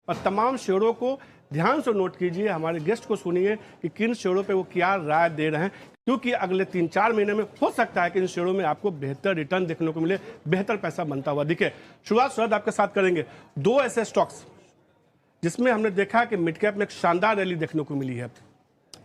और तमाम शेयरों को ध्यान से नोट कीजिए, हमारे गेस्ट को सुनिए कि किन शेयरों पे वो क्या राय दे रहे हैं, क्योंकि अगले 3-4 महीने में हो सकता है कि इन शेयरों में आपको बेहतर रिटर्न देखने को मिले, बेहतर पैसा बनता हुआ दिखे। शुरुआत शरद आपके साथ करेंगे। दो ऐसे स्टॉक्स जिसमें हमने देखा कि मिड कैप में एक शानदार रैली देखने को मिली है।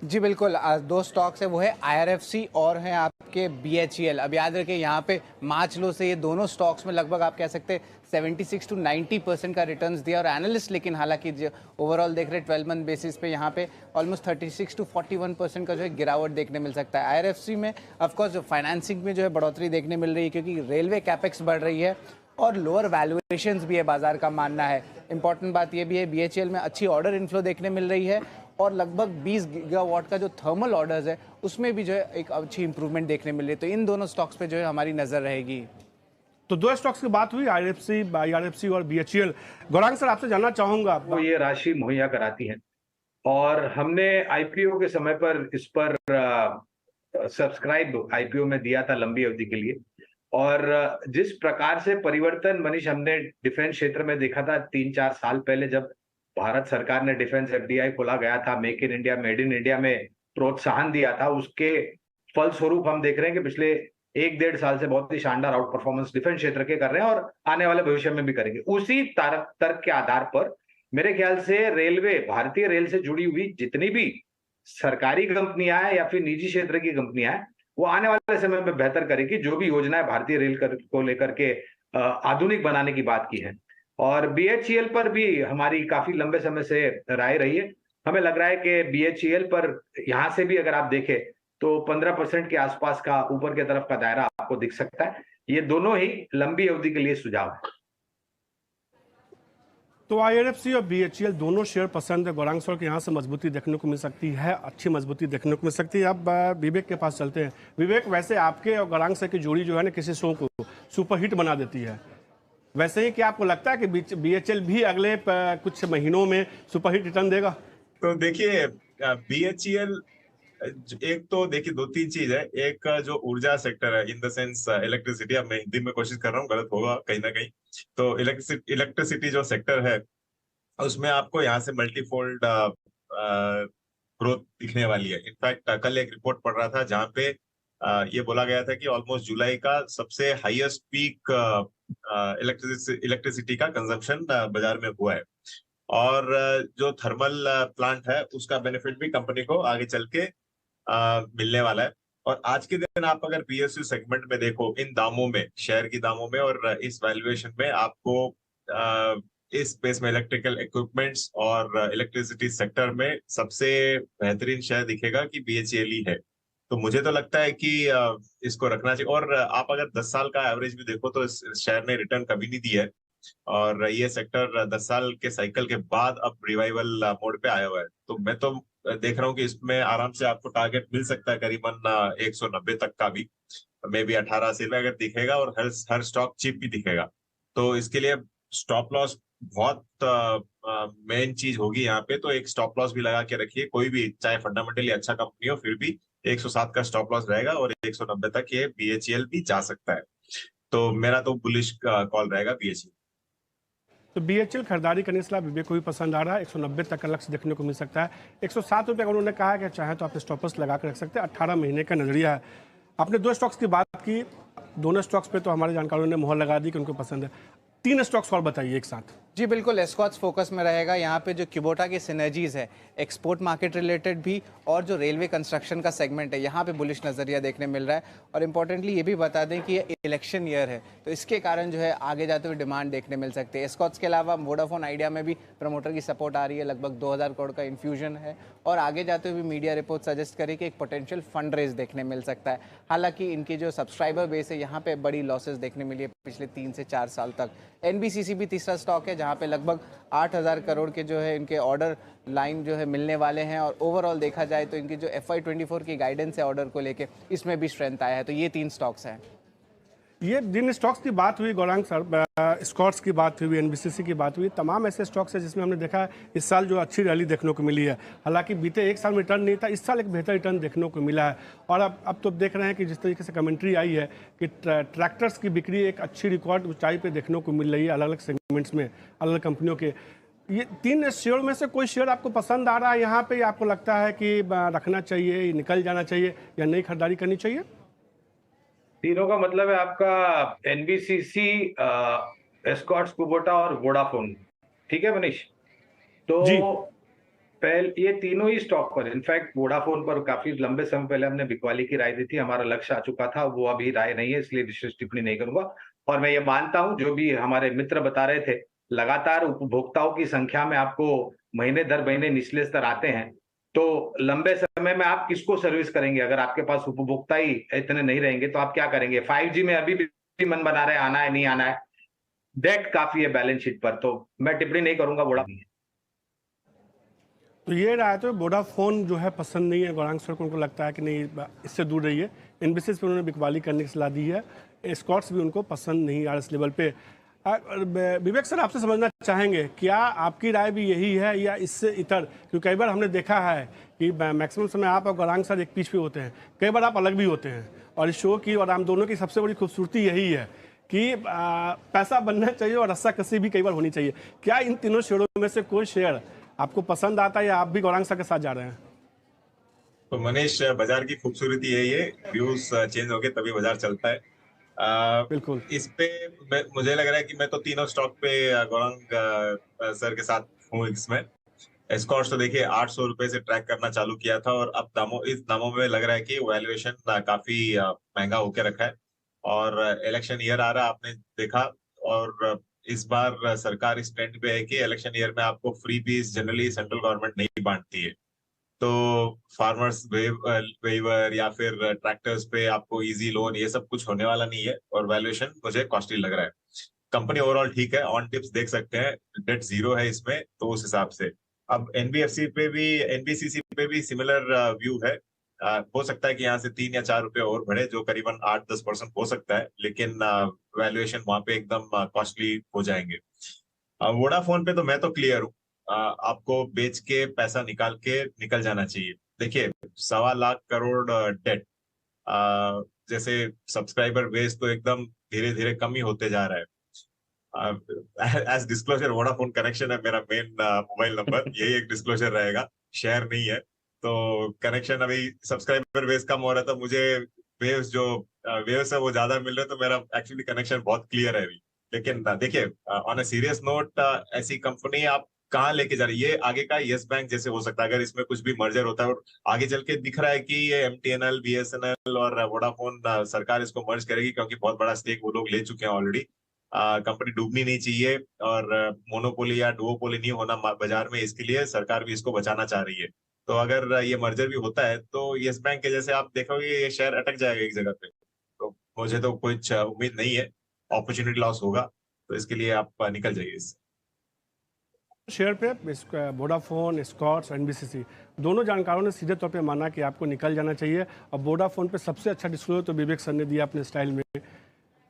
जी बिल्कुल, दो स्टॉक्स है, वो है IRFC और हैं आपके BHEL। अब याद रखें यहाँ पे मार्च लो से ये दोनों स्टॉक्स में लगभग आप कह सकते हैं 76 to 90% का रिटर्न्स दिया, और एनालिस्ट लेकिन हालांकि जो ओवरऑल देख रहे 12 मंथ बेसिस पे यहाँ पे ऑलमोस्ट 36 to 41% का जो है गिरावट देखने मिल सकता है। IRFC में ऑफकोर्स जो फाइनेंसिंग में जो है बढ़ोतरी देखने मिल रही है, क्योंकि रेलवे कैपेक्स बढ़ रही है और लोअर वैल्यूएशंस भी है, बाजार का मानना है। इंपॉर्टेंट बात यह भी है BHEL में अच्छी ऑर्डर इनफ्लो देखने मिल रही है, और लगभग 20 गीगावाट का जो थर्मल ऑर्डर्स है उसमें भी जो है एक अच्छी इंप्रूवमेंट देखने मिल रही है। तो इन दोनों स्टॉक्स पे जो है हमारी नजर रहेगी। तो दो स्टॉक्स की बात हुई, IRFC और BHEL। गौरांग सर, आपसे जानना चाहूंगा, वो ये राशि मुहैया कराती है, और हमने IPO के समय पर इस पर सब्सक्राइब IPO में दिया था लंबी अवधि के लिए। और जिस प्रकार से परिवर्तन मनीष हमने डिफेंस क्षेत्र में देखा था 3-4 साल पहले, जब भारत सरकार ने डिफेंस FDI खोला गया था, make in India, made in India में प्रोत्साहन दिया था, उसके फलस्वरूप हम देख रहे हैं कि पिछले 1-1.5 साल से बहुत ही शानदार आउट परफॉर्मेंस डिफेंस क्षेत्र के कर रहे हैं, और आने वाले भविष्य में भी करेंगे। उसी तर्क के आधार पर मेरे ख्याल से रेलवे, भारतीय रेल से जुड़ी हुई जितनी भी सरकारी कंपनियां हैं या फिर निजी क्षेत्र की कंपनियां हैं, वो आने वाले समय में बेहतर करेगी। जो भी योजनाएं भारतीय रेल को लेकर के आधुनिक बनाने की बात की है। और BHEL पर भी हमारी काफी लंबे समय से राय रही है। हमें लग रहा है कि BHEL पर यहां से भी अगर आप देखें तो 15% के आसपास का ऊपर की तरफ का दायरा आपको दिख सकता है। ये दोनों ही लंबी अवधि के लिए सुझाव है। तो IRFC और BHEL दोनों शेयर पसंद है। गौरांग सर के यहाँ से मजबूती देखने को मिल सकती है, अच्छी मजबूती देखने को मिल सकती है। अब विवेक के पास चलते हैं। विवेक, वैसे आपके और गौरांग सर की जोड़ी जो है ना, किसी शो को सुपरहिट बना देती है। वैसे ही क्या आपको लगता है कि BHEL भी अगले कुछ महीनों में सुपरहिट रिटर्न देगा? तो देखिए, BHEL एक तो देखिए 2-3 चीज है। एक जो ऊर्जा सेक्टर है, इन द सेंस इलेक्ट्रिसिटी, अब मैं हिंदी में कोशिश कर रहा हूँ, गलत होगा कहीं ना कहीं। तो इलेक्ट्रिसिटी जो सेक्टर है उसमें आपको यहाँ से मल्टीफोल्ड ग्रोथ दिखने वाली है। इनफैक्ट कल एक रिपोर्ट पढ़ रहा था जहाँ पे ये बोला गया था कि ऑलमोस्ट जुलाई का सबसे हाईएस्ट पीक इलेक्ट्रिसिटी का कंजम्पशन बाजार में हुआ है। और जो थर्मल प्लांट है उसका बेनिफिट भी कंपनी को आगे चल के मिलने वाला है। और आज के दिन आप अगर PSU सेगमेंट में देखो, इन दामों में, शेयर की दामों में और इस वैल्यूएशन में, आपको इस स्पेस में इलेक्ट्रिकल इक्विपमेंट्स और इलेक्ट्रिसिटी सेक्टर में सबसे बेहतरीन शेयर दिखेगा कि BHEL ही है। तो मुझे तो लगता है कि इसको रखना चाहिए। और आप अगर 10 साल का एवरेज भी देखो तो इस शेयर ने रिटर्न कभी नहीं दिया है, और ये सेक्टर 10 साल के साइकिल के बाद अब रिवाइवल मोड पे आया हुआ है। तो मैं तो देख रहा हूँ कि इसमें आराम से आपको टारगेट मिल सकता है करीबन 190 तक का भी, मे बी 18 से अगर दिखेगा, और हर स्टॉक चीप भी दिखेगा। तो इसके लिए स्टॉप लॉस बहुत मेन चीज होगी यहाँ पे। तो एक स्टॉप लॉस भी लगा के रखिए, कोई भी चाहे फंडामेंटली अच्छा कंपनी हो, फिर भी 107 का स्टॉप लॉस रहेगा, और 190 तक ये BHEL भी जा सकता है। तो मेरा तो बुलिश कॉल रहेगा BHEL। तो BHEL खरीदारी करने से विवेक को भी पसंद आ रहा है। 190 तक का लक्ष्य देखने को मिल सकता है। 107 रुपये का उन्होंने कहा कि चाहे तो आप स्टॉपर्स लगा कर रख सकते हैं। 18 महीने का नजरिया है। आपने दो स्टॉक्स की बात की, दोनों स्टॉक्स पे तो हमारे जानकारों ने मोहर लगा दी कि उनको पसंद है। 3 स्टॉक्स और बताइए एक साथ। जी बिल्कुल, एस्कॉर्ट्स फोकस में रहेगा। यहाँ पे जो क्यूबोटा की सिनर्जीज है, एक्सपोर्ट मार्केट रिलेटेड भी, और जो रेलवे कंस्ट्रक्शन का सेगमेंट है, यहाँ पे बुलिश नज़रिया देखने मिल रहा है। और इंपॉर्टेंटली ये भी बता दें कि ये इलेक्शन ईयर है, तो इसके कारण जो है आगे जाते हुए डिमांड देखने मिल सकती है। एस्कॉर्ट्स के अलावा वोडाफोन आइडिया में भी प्रमोटर की सपोर्ट आ रही है, लगभग 2000 करोड़ का इन्फ्यूजन है, और आगे जाते हुए मीडिया रिपोर्ट सजेस्ट करे कि एक पोटेंशियल फंड रेज देखने मिल सकता है। हालांकि इनकी जो सब्सक्राइबर बेस है, यहाँ पे बड़ी लॉसेस देखने मिली है पिछले 3 से 4 साल तक। NBCC भी तीसरा स्टॉक है, जहाँ पे लगभग 8000 करोड़ के जो है इनके ऑर्डर लाइन जो है मिलने वाले हैं, और ओवरऑल देखा जाए तो इनकी जो FY24 की गाइडेंस है ऑर्डर को लेके, इसमें भी स्ट्रेंथ आया है। तो ये 3 स्टॉक्स हैं। ये जिन स्टॉक्स की बात हुई गौरांग सर, स्कॉट्स की बात हुई, NBCC की बात हुई, तमाम ऐसे स्टॉक्स हैं जिसमें हमने देखा इस साल जो अच्छी रैली देखने को मिली है। हालांकि बीते 1 साल में रिटर्न नहीं था, इस साल एक बेहतर रिटर्न देखने को मिला है। और अब तो देख रहे हैं कि जिस तरीके से कमेंट्री आई है कि ट्रैक्टर्स की बिक्री एक अच्छी रिकॉर्ड ऊंचाई पे देखने को मिल रही है अलग अलग सेगमेंट्स में, अलग अलग कंपनियों के। ये 3 शेयर में से कोई शेयर आपको पसंद आ रहा है यहाँ पे, या आपको लगता है कि रखना चाहिए, निकल जाना चाहिए, या नई खरीदारी करनी चाहिए? तीनों का मतलब है आपका एनबीसीसी, एस्कॉर्ट्स कुबोटा और वोडाफोन। ठीक है मनीष? तो जी। पहले ये तीनों ही स्टॉक पर, इनफैक्ट वोडाफोन पर काफी लंबे समय पहले हमने बिकवाली की राय दी थी, हमारा लक्ष्य आ चुका था, वो अभी राय नहीं है, इसलिए विशेष टिप्पणी नहीं करूंगा। और मैं ये मानता हूं, जो भी हमारे मित्र बता रहे थे, लगातार उपभोक्ताओं की संख्या में आपको महीने दर महीने निचले स्तर आते हैं, तो लंबे समय में आप किसको सर्विस करेंगे? अगर आपके पास उपभोक्ता ही इतने नहीं रहेंगे तो आप क्या करेंगे? 5G में अभी भी मन बना रहे, आना है नहीं आना है, डेट काफी है बैलेंस शीट पर, तो मैं टिप्पणी नहीं करूंगा। वोडाफोन तो ये रहा, तो वोडाफोन जो है पसंद नहीं है गौरांग सर को, उनको लगता है कि नहीं, इससे दूर रहिए। इनबेसिस पे उन्होंने बिकवाली करने की सलाह दी है। स्कॉट्स भी उनको पसंद नहीं आ इस लेवल पे। विवेक सर, आपसे समझना चाहेंगे, क्या आपकी राय भी यही है या इससे इतर? क्योंकि कई बार हमने देखा है कि मैक्सिमम समय आप और गौरांग सर एक पीच पे होते हैं, कई बार आप अलग भी होते हैं, और इस शो की और हम दोनों की सबसे बड़ी खूबसूरती यही है कि पैसा बनना चाहिए और रस्सा कसी भी कई बार होनी चाहिए। क्या इन तीनों शेयरों में से कोई शेयर आपको पसंद आता है, या आप भी गौरांग सर के साथ जा रहे हैं? तो मनीष, बाजार की खूबसूरती यही है, व्यूज चेंज हो गए तभी बाजार चलता है। बिल्कुल। इस पे मुझे लग रहा है कि मैं तो तीनों स्टॉक पे गौरंग सर के साथ हूँ इसमें। एस्कॉर्ट्स तो देखिए 800 रुपए से ट्रैक करना चालू किया था, और अब इस दामों में लग रहा है कि वैल्यूएशन काफी महंगा होके रखा है। और इलेक्शन ईयर आ रहा है, आपने देखा। और इस बार सरकार इस ट्रेंड पे है कि इलेक्शन ईयर में आपको freebies generally central government नहीं बांटती है। तो फार्मर्स वेवर या फिर ट्रैक्टर्स पे आपको इजी लोन, ये सब कुछ होने वाला नहीं है, और वैल्यूएशन मुझे कॉस्टली लग रहा है। कंपनी ओवरऑल ठीक है, ऑन टिप्स देख सकते हैं, डेट जीरो है इसमें, तो उस हिसाब से अब एनबीएफसी पे भी, एनबीसीसी पे भी सिमिलर व्यू है। हो सकता है कि यहाँ से 3 या 4 रुपए और बढ़े, जो करीबन 8-10% हो सकता है, लेकिन वैल्यूएशन वहां पे एकदम कॉस्टली हो जाएंगे। वोडाफोन पे तो मैं तो क्लियर हूँ, आपको बेच के पैसा निकाल के निकल जाना चाहिए। देखिए, 1.25 लाख करोड़ डेट, जैसे सब्सक्राइबर बेस तो एकदम धीरे धीरे कम ही होते जा रहा है। एज डिस्क्लोजर, वोडाफोन कनेक्शन है मेरा मेन मोबाइल नंबर, यही एक डिस्क्लोजर रहेगा, शेयर नहीं है। तो कनेक्शन, अभी सब्सक्राइबर बेस कम हो रहा था, मुझे वेव्स है वो ज्यादा मिल रहे, तो मेरा एक्चुअली कनेक्शन बहुत क्लियर है अभी। लेकिन देखिए, ऑन अ सीरियस नोट, ऐसी कंपनी आप कहाँ लेके जा रही है? ये आगे का यस बैंक जैसे हो सकता है, अगर इसमें कुछ भी मर्जर होता है, और आगे चल के दिख रहा है कि ये एमटीएनएल, बीएसएनएल और वोडाफोन, सरकार इसको मर्ज करेगी, क्योंकि बहुत बड़ा स्टेक वो लोग ले चुके हैं ऑलरेडी। कंपनी डूबनी नहीं चाहिए, और मोनोपोली या डुओपोली नहीं होना बाजार में, इसके लिए सरकार भी इसको बचाना चाह रही है। तो अगर ये मर्जर भी होता है, तो यस बैंक के जैसे आप देखोगे ये शेयर अटक जाएगा एक जगह पे। तो मुझे तो कुछ उम्मीद नहीं है, अपॉर्चुनिटी लॉस होगा, तो इसके लिए आप निकल जाइए इससे। शेयर पे वोडाफोन, स्कॉट्स, एनबीसीसी, दोनों जानकारों ने सीधे तौर पे माना कि आपको निकल जाना चाहिए। और वोडाफोन पे सबसे अच्छा डिस्क्लोजर तो विवेक सर ने दिया अपने स्टाइल में,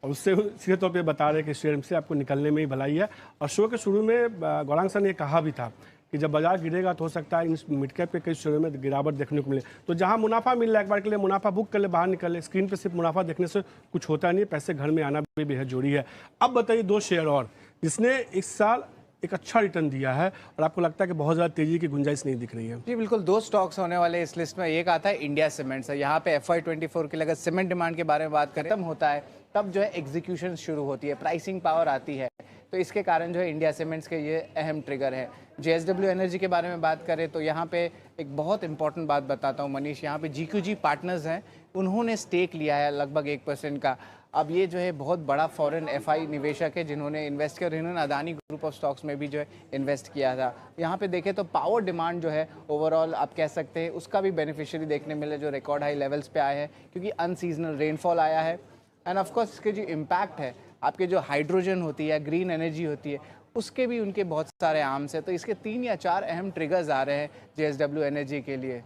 और उससे सीधे तौर पे बता रहे कि शेयर से आपको निकलने में ही भलाई है। और शो के शुरू में गौरांग सर ने कहा भी था कि जब बाजार गिरेगा तो हो सकता है इन मिड कैप पे कई शेयरों में गिरावट देखने को मिले। तो जहां मुनाफा मिल रहा है, एक बार के लिए मुनाफा बुक कर ले, बाहर निकले। स्क्रीन पे सिर्फ मुनाफा देखने से कुछ होता नहीं, पैसे घर में आना भी बेहद जरूरी है। अब बताइए, 2 शेयर और जिसने इस साल एक अच्छा रिटर्न दिया है और आपको लगता है कि बहुत ज़्यादा तेजी की गुंजाइश नहीं दिख रही है? जी बिल्कुल, 2 स्टॉक्स होने वाले इस लिस्ट में। एक आता है इंडिया सीमेंट्स है। यहाँ पे FY24 के लिए अगर सीमेंट डिमांड के बारे में बात करें, खत्म होता है तब जो है एग्जीक्यूशन शुरू होती है, प्राइसिंग पावर आती है, तो इसके कारण जो है इंडिया सीमेंट्स के ये अहम ट्रिगर है। JSW एनर्जी के बारे में बात करें तो यहाँ पे एक बहुत इंपॉर्टेंट बात बताता हूँ मनीष, यहाँ पे GQG पार्टनर्स हैं, उन्होंने स्टेक लिया है लगभग 1% का। अब ये जो है बहुत बड़ा फॉरेन FI निवेशक है जिन्होंने इन्वेस्ट किया, और इन्होंने अदानी ग्रुप ऑफ स्टॉक्स में भी जो है इन्वेस्ट किया था। यहाँ पे देखें तो पावर डिमांड जो है ओवरऑल आप कह सकते हैं उसका भी बेनिफिशियरी देखने मिले, जो रिकॉर्ड हाई लेवल्स पे आए हैं, क्योंकि अनसीजनल रेनफॉल आया है। एंड ऑफकोर्स इसके जो इम्पैक्ट है, आपके जो हाइड्रोजन होती है, ग्रीन एनर्जी होती है, उसके भी उनके बहुत सारे आर्म्स है। तो इसके 3 या 4 अहम ट्रिगर्स आ रहे हैं JSW एनर्जी के लिए।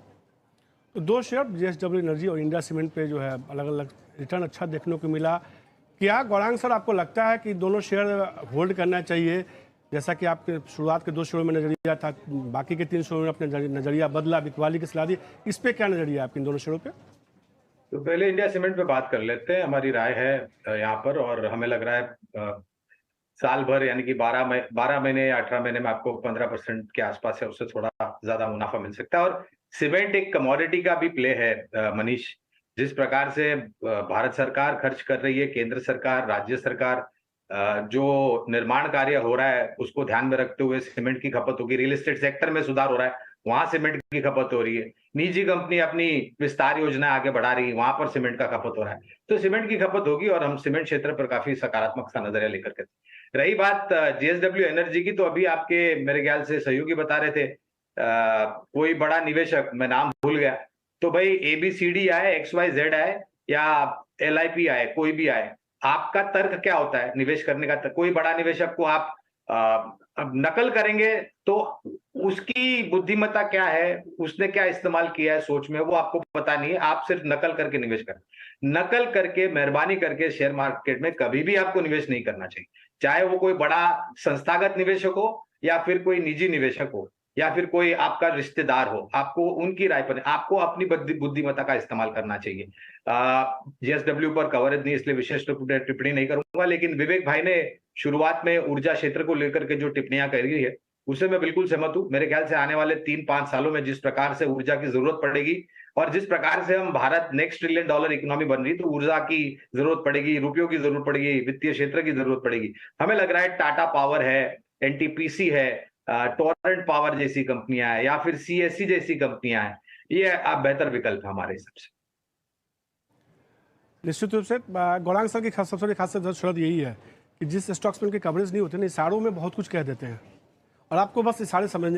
तो 2 शेयर JSW एनर्जी और इंडिया सीमेंट पे जो है अलग अलग रिटर्न अच्छा देखने को मिला। क्या गौरांग सर आपको लगता है कि दोनों शेयर होल्ड करना चाहिए? जैसा कि आपके शुरुआत के 2 शेयरों में नजरिया था, बाकी के 3 शेयरों में अपने नजरिया बदला, बिकवाली की सलाह दी, इस पे क्या नजरिया है आपके इन दोनों शेयरों पे? तो पहले इंडिया सीमेंट पे बात कर लेते हैं। हमारी राय है यहाँ पर, और हमें लग रहा है साल भर यानी कि 12 महीने या 18 महीने में आपको 15% के आसपास है, उससे थोड़ा ज्यादा मुनाफा मिल सकता है। और सीमेंट एक कमोडिटी का भी प्ले है मनीष। जिस प्रकार से भारत सरकार खर्च कर रही है, केंद्र सरकार, राज्य सरकार, जो निर्माण कार्य हो रहा है उसको ध्यान में रखते हुए सीमेंट की खपत होगी। रियल एस्टेट सेक्टर में सुधार हो रहा है, वहां सीमेंट की खपत हो रही है। निजी कंपनी अपनी विस्तार योजना आगे बढ़ा रही है, वहां पर सीमेंट का खपत हो रहा है। तो सीमेंट की खपत होगी और हम सीमेंट क्षेत्र पर काफी सकारात्मक सा नजरिया लेकर के। रही बात जेएसडब्ल्यू एनर्जी की, तो अभी आपके मेरे ख्याल से सहयोगी बता रहे थे कोई बड़ा निवेशक, मैं नाम भूल गया, तो भाई ABCD आए, XYZ आए या LIP आए, कोई भी आए, आपका तर्क क्या होता है निवेश करने का? कोई बड़ा निवेशक को आप नकल करेंगे तो उसकी बुद्धिमत्ता क्या है, उसने क्या इस्तेमाल किया है सोच में, वो आपको पता नहीं है। आप सिर्फ नकल करके निवेश करें। नकल करके, मेहरबानी करके शेयर मार्केट में कभी भी आपको निवेश नहीं करना चाहिए, चाहे वो कोई बड़ा संस्थागत निवेशक हो या फिर कोई निजी निवेशक हो या फिर कोई आपका रिश्तेदार हो। आपको उनकी राय पर, आपको अपनी बुद्धिमत्ता का इस्तेमाल करना चाहिए। जेएसडब्ल्यू पर कवरेज नहीं, इसलिए विशेष रूप से टिप्पणी नहीं करूंगा, लेकिन विवेक भाई ने शुरुआत में ऊर्जा क्षेत्र को लेकर के जो टिप्पणियां करी है उससे मैं बिल्कुल सहमत हूं। मेरे ख्याल से आने वाले 3-5 सालों में जिस प्रकार से ऊर्जा की जरूरत पड़ेगी और जिस प्रकार से हम भारत नेक्स्ट $1 ट्रिलियन इकोनॉमी बन रही, तो ऊर्जा की जरूरत पड़ेगी, रुपयों की जरूरत पड़ेगी, वित्तीय क्षेत्र की जरूरत पड़ेगी। हमें लग रहा है टाटा पावर है, NTPC है, टोरेंट पावर जैसी कंपनियां हैं या फिर CSC जैसी कंपनियां हैं, ये अब बेहतर विकल्प है हमारे हिसाब से। निश्चित रूप से गौरांग सर की सबसे बड़ी खासियत शरद यही है कि जिस स्टॉक्स में उनकी कवरेज नहीं होती ना, इशारों में बहुत कुछ कह देते हैं और आपको बस इशारे समझने